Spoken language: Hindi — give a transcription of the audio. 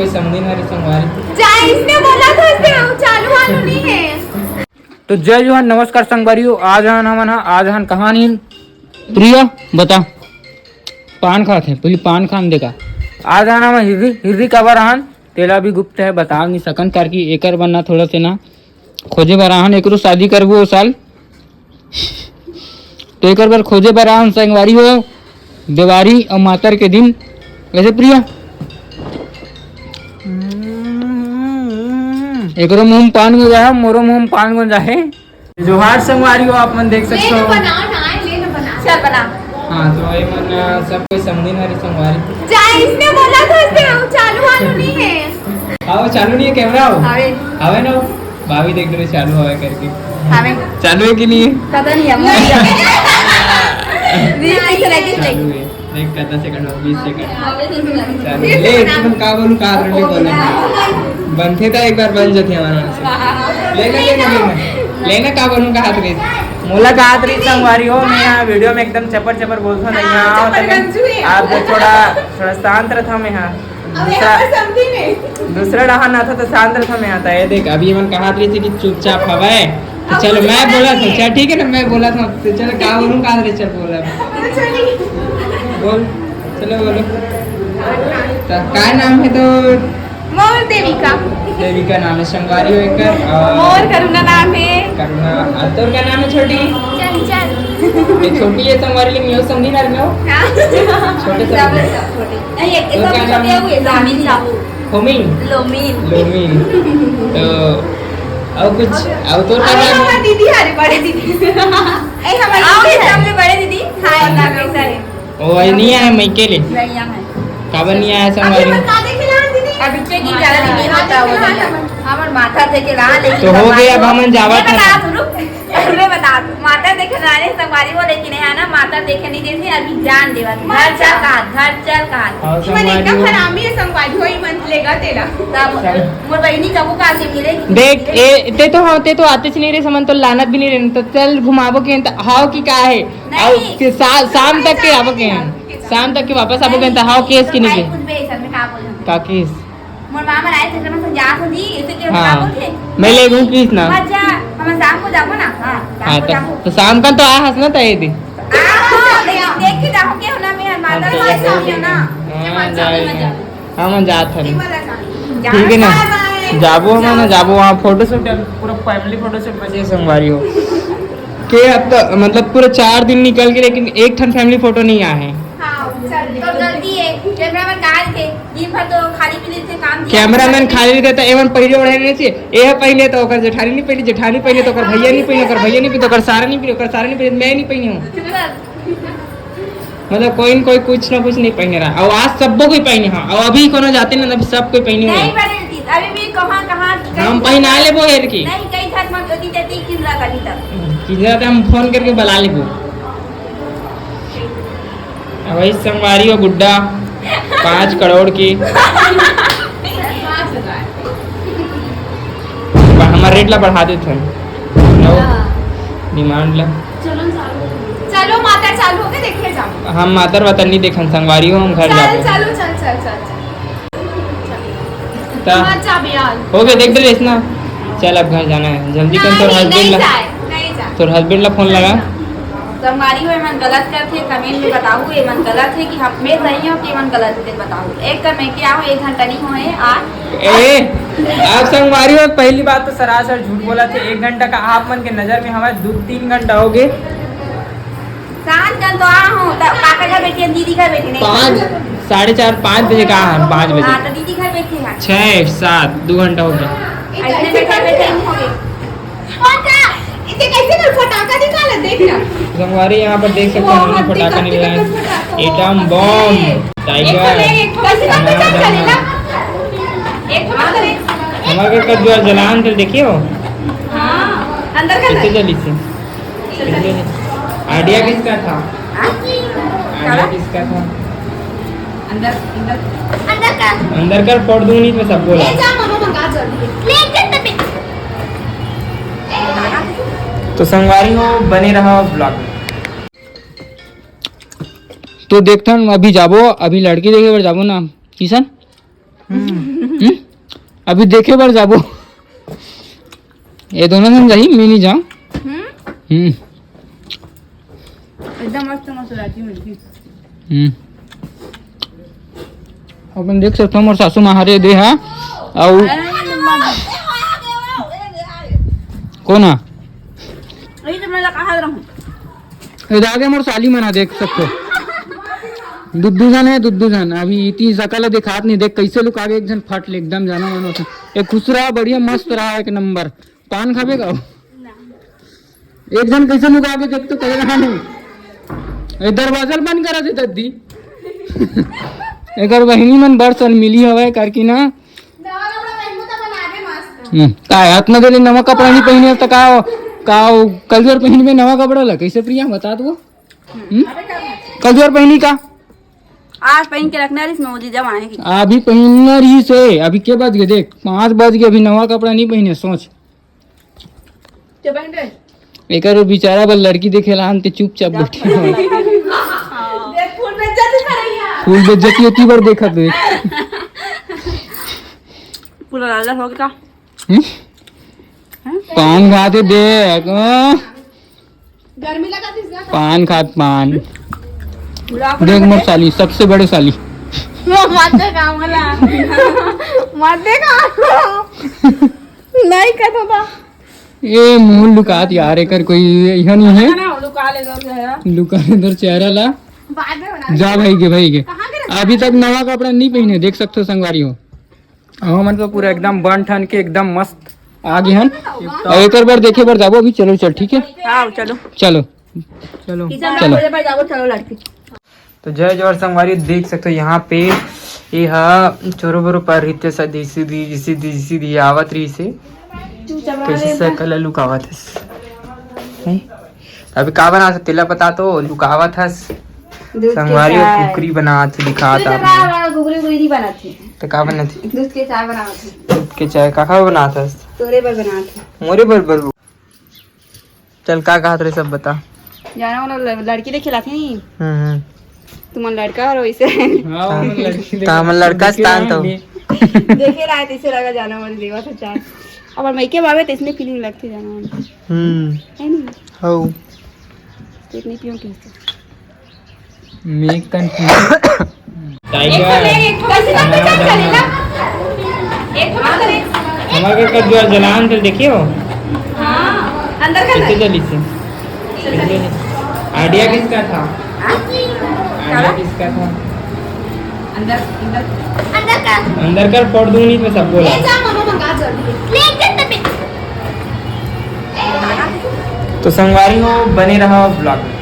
इसने बोला था चालू वालू नहीं है। तो जय जवान नमस्कार संगवारियों। आज हन कहानी प्रिया बता पान खाते पहले पान खान देखा आज हम हिरदी कबर हन तेला भी गुप्त है बता नहीं सकन कर की एकर बनना थोड़ा से ना खोजे बराहन एकरो शादी करबो साल तो एक बार खोजे बराहन संगवारी हो दिवारी और मातर के दिन वैसे प्रिया एकरो मुंह में पान गो जाए मोरो मुंह में पान गो जाए जोहार संगवारी हो आप मन देख सकते हो। चल बना। हाँ तो ये मन सब कोई समझी ना रे संगवारी इसने बोला था चालू वालू नहीं है। आओ चालू नहीं है कैमरा आओ आवे ना भाभी देख रहे चालू हवा करके आवे चालू है कि नहीं है पता नहीं चालू है देख कितना सेकंड हो 20 सेकंड चालू ले तुम का बोलूं का रंडी बोलना बनते था एक बार बन जाती हमारा से लेना का बोलूं का हाथ रे मोला का हाथ रे संगवारी हो मैं यहाँ वीडियो में एकदम चपर चपर बोलता था यहाँ आप थोड़ा शांत रहा मैं यहाँ दूसरा रहा ना था तो शांत रहा मैं आता है देख अभी मन कहा रही थी कि चुपचाप हवा है तो चलो मैं बोला था चल ठीक है ना मैं बोला था तो चलो का बोलूं का रे चल बोला बोल चलो बोलो का नाम है तो मोर देविका नाम है संगवारी हो एक मोर करुणा नाम है करुणा तो क्या नाम है छोटी चल ये छोटी है संगवारी लेकिन यो समझी ना रहे हो छोटे होमिन लोमिन तो और कुछ और तो क्या नाम दीदी हमारी बड़े दीदी हमारे सामने बड़े दीदी हाय कैसा है ओ नहीं आया मैं के लिए काबर नहीं आया संगवारी अभी चेक की ज्यादा नहीं होता वो हमर माथा देखे ला लेकिन तो हो गया अब हमन जावा था मैं बता माता देखे रानी संगवारी वो लेकिन है ना माता देखे नहीं देती अभी जान देवा घर चल का मन एकदम हरामी है संगवारी होई मन लेगा तेरा तब मोर बहनी कबू का से मिलेगी देख ते तो आते नहीं रे समन तो लानत भी नहीं रे तो चल घुमाबो के हाउ की का है और शाम तक के आबो के शाम तक के वापस आबो के हाउ केस की नहीं कुछ बे सर में का बोलूं का केस मोर मामा आए थे मैं समझा तो दी इसे के हाँ, का बोलते मैं ले लूं प्लीज ना अच्छा हम शाम को जाबो ना हां तो शाम का तो आया हंसना था ये दी देख के जाओ के होना मैं माता के सामने ना हां मैं जात हूं ठीक है ना जाबो हम ना जाबो वहां फोटोशूट पूरा फैमिली फोटोशूट बचे संगवारी हो के अब तो मतलब पूरे 4 दिन निकल गए लेकिन एक ठन फैमिली फोटो नहीं आए हैं तो गलती है कैमरामैन कहा थे दिन भर तो खाली पीली से काम किया कैमरामैन खाली देता एवन पहले ओढ़े नहीं चाहिए ए पहले तो ओकर जेठानी नहीं पहले जेठानी पहले तो ओकर भैया नहीं पहले ओकर भैया नहीं पहले ओकर सारा नहीं पहले ओकर सारा नहीं पहले मैं नहीं पहनी हूं मतलब कोई न कोई कुछ ना कुछ नहीं पहने रहा और आज सबको कोई पहने हां और अभी कोनो जाते ना अभी सब कोई पहनी हुई नहीं पहनती अभी भी कहां हम पहना लेबो हेर की नहीं कई साथ मत होती जाती किंद्रा कभी तक किधर हम फोन करके बुला लेबो वही संगवारी हो गुड्डा 5 करोड़ की हमारा रेट ला बढ़ा देते हैं डिमांड ला चलो माता चालू हो गए देखे जाओ हम मातर वतन नहीं देखन संगवारी हो हम घर जाते चल हो गया देख दे ना चल अब घर जाना है जल्दी कर तोर हस्बैंड ला फोन लगा संगवारी हो मन गलत करथे कमेंट में बताओ ये मन गलत है कि हम मैं सही हूं कि मन गलत है बताओ एक कर मैं क्या हूं 1 घंटा नहीं हुए आज आप संगवारी हो पहली बात तो सरासर झूठ बोला थे 1 घंटा का आप मन के नजर में हमारे 2-3 घंटा हो गए सांझ का तो आ हूं काका घर बैठी दीदी घर बैठी नहीं 4:30-5 बजे का 5 बजे हां तो दीदी घर बैठी है 6-7 2 घंटा हो गया ऐसे बैठे हो गए इसे कैसे कर फटाका निकाला देख ना संगवारी यहाँ पर देख सकते हैं हमने फटाका निकाला एटम बम टाइगर हमारे घर का जो जलान तो देखियो अंदर का कैसे जली थी आइडिया किसका था अंदर कर फोड़ दूंगी नहीं तो सब बोला तो संगवारी हो बने रहा ब्लॉग में तो देखता हूँ अभी जाबो अभी लड़की देखे पर जाबो ना किशन अभी देखे बार जाबो ये दोनों जन जाही मैं नहीं जाऊँ एकदम मस्त मसुराची मिर्ची अपन देख सकते हो मोर सासू माँ हरे दे हा और कौन आ अरे तो मैं कहा रहूं इधर आगे मोर साली मना देख सकते हो दुद्दू जन है दुद्दू जन अभी इतनी सकल दिखात नहीं देख कैसे लोग आगे एक जन फट ले एकदम जाना मानो एक खुश रहा बढ़िया मस्त रहा एक नंबर पान खाबे का एक जन कैसे लोग आगे देख तो कह रहा नहीं ये दरवाजा बंद करा दे दद्दी एक बहिनी मन बड़ सन मिली हवा करके ना का हाथ न दे नवा कपड़ा नहीं पहने तो का कलजोर पहन में नवा कपड़ा ला कैसे प्रिया बता दो कलजोर पहनी का आज पहन के रखना है इसमें मोदी जब आने की अभी पहनना रही से अभी के बज गए देख 5 बज गए अभी नवा कपड़ा नहीं पहने सोच क्या पहन रहे एक बेचारा बल लड़की देखे ला ते चुपचाप बैठी देख फूल बेइज्जती कर रही है फूल बेइज्जती होती बार देखा तो पूरा लाल हो गया पान खाते देख गर्मी लगा थी इसका पान खात पान देख मोर साली सबसे बड़े साली मत काम वाला मत देखा नहीं कहता था ये मुंह लुकात यार एकर कोई यह नहीं है ना लुका ले दो लुका इधर चेहरा ला बाद में बना जा भाई के अभी तक नवा कपड़ा नहीं पहने देख सकते हो संगवारी हो हाँ मतलब पूरा एकदम बन ठन के एकदम मस्त आगे हन और एक बार देखे बार जाबो अभी चलो चल ठीक है हाँ चलो चलो चलो चलो जाओ चलो लड़की तो जय जवाहर संगवारी देख सकते हो यहाँ पे ये चोरो बरो पर रित्य सा सीधी आवत रही से कैसे सकल लुकावत है अभी का बना तेला पता तो लुकावत है संगवारी और कुकरी बनात दिखात आपने गुगरी गुगरी बनाती तो का बनाती दूध के चाय बनाती दूध के चाय का बनात है तोरे पर बनाती मोरे बर चल का कहत रहे सब बता जाना वाला लड़की देखे लाती नहीं तुम लड़का और वैसे काम लड़का स्थान तो देखे रहा है इसे लगा जाना वाला देवा था चाय अब मैं के बाबे तो इसमें फीलिंग लगती जाना वाला है नहीं हो तो इतनी क्यों की मेक कंफ्यूज टाइगर हमारे का जो जलान तो देखियो अंदर का कितने जली से आइडिया किसका था आइडिया किसका था अंदर अंदर अंदर का अंदर कर पड़ दूंगी मैं सब बोला ले जा मामा मंगा जल्दी ले जा तबे तो संगवारी हो बने रहो ब्लॉग में।